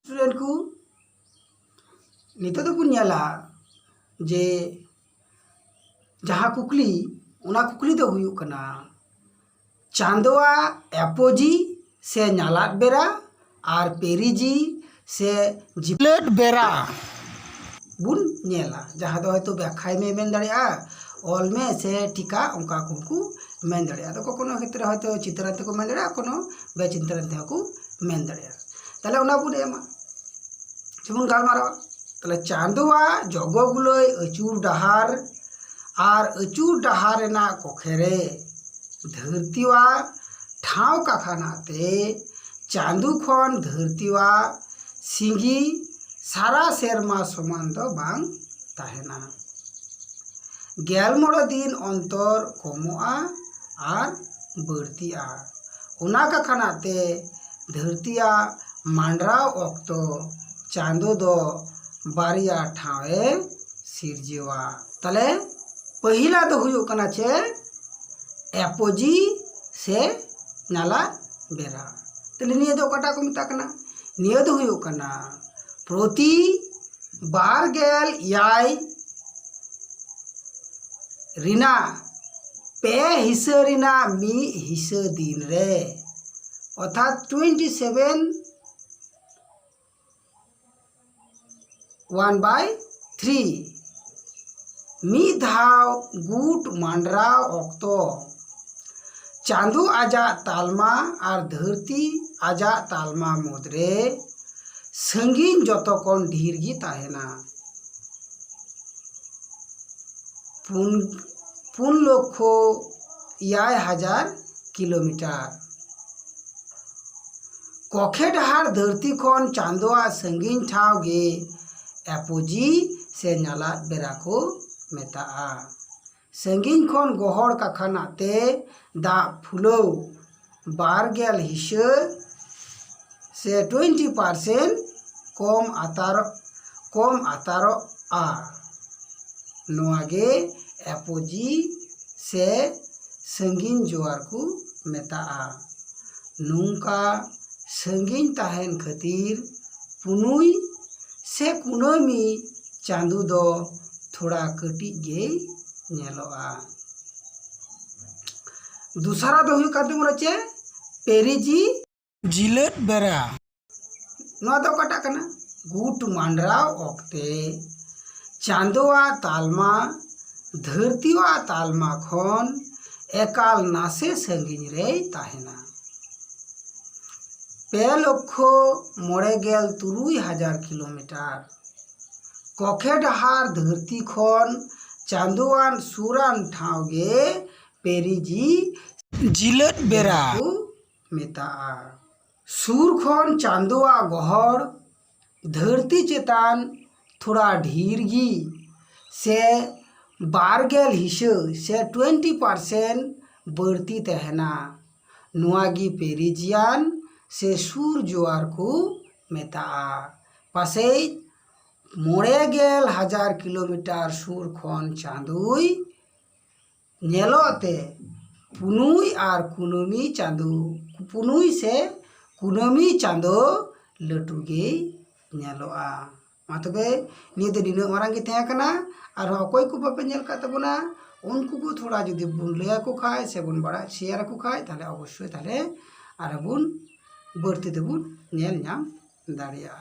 Student को नितो तो नेला जे जहाँ कुकली उना कुकली दो हुयु कना चांदोआ एपोजी से नालात बेरा और पेरीजी से जिप्लेट बेरा बुन नेला जहाँ दो हयतो व्याख्या में मेन दाड़ेया ऑल में से टीका उनका को मेन दाड़ेया तो कोनो क्षेत्र हयतो चित्रांत को मेन दाड़ेया कोनो बेचित्रांत को मेन दाड़ेया ताले उना बुन एमा जेमन गालमारावा ताले चांदोआ जगगुलोय अचूर डहार और अचूर डहार रेना कखेरे धरतीवा ठाव काखानाते चांदू खन धरतीवा सिंगी सारा सेरमा समान दो बांग ताहेना 11 दिन अंतर कमोआ और बढ़तिया उना काखानाते धरतीया मांडराव अक्तो चांदो दो बारिया ठावे सिरजेवा ताले पहिला दो हुयो कना छे एपोजी से नाला बेरा ताले निये दो कटा को मिता कना निये दो हुयो कना प्रति 12 रिना पे हिस्सा रिना मी हिस्सा दिन रे अर्थात 27 1/3 मी धाव गुट मांडराव अक्तो चांदू आजा तालमा और धरती आजा तालमा मुद्रे संगीन जतोकन ढेरगी ताहेना 5,00,000 किलोमीटर कखे डहार धरती खन चांदोआ संगीन ठाव गे एपोजी से नाला बेरा को मेता संगीन खन गहर काखानाते दा फुलो 12 हिस्सा से 20% कम आतारो आ नोआगे एपोजी से संगीन जोआर को मेता नुंका संगीन ताहेन खातिर पुनुई से कुनमी चांदू दो थोड़ा कटी गे नेलोआ दूसरा दो हुई काते मोरचे पेरीजी जिलेट बेरा नोआ दो कटा कना गुट मांडराव अक्ते चांदोआ तालमा धरतीवा तालमा खन एकाल नासे संगीन रे ताहेना 6,93,000 किलोमीटर कखे डहार धरती खन चांदोआन सुरान ठावगे पेरीजी जिलेट बेरा मेता सूर खन चांदोआ गहर धरती चेतान थोड़ा ढीरगी से 12 हिस्सा से 20% बढ़ती तहना नुआगी पेरीजियान से सूर जोआर को मेता पासे 9,000 किलोमीटर सूर खन चांदुई नेलोते पुनुई और कुनमी चांदू पुनुई से कुनमी चांदो लटुगे नेलोआ मातबे निये दो दिनो मारांग गे तहे कना और अकोय को बापे नेल का तबना उनको को थोड़ा जदि बुन लेया को खाय से बुन बड़ा शेयर को खाय ताले अवश्य ताले आर बुन बढ़ती देबुन नेल नाम दाड़िया।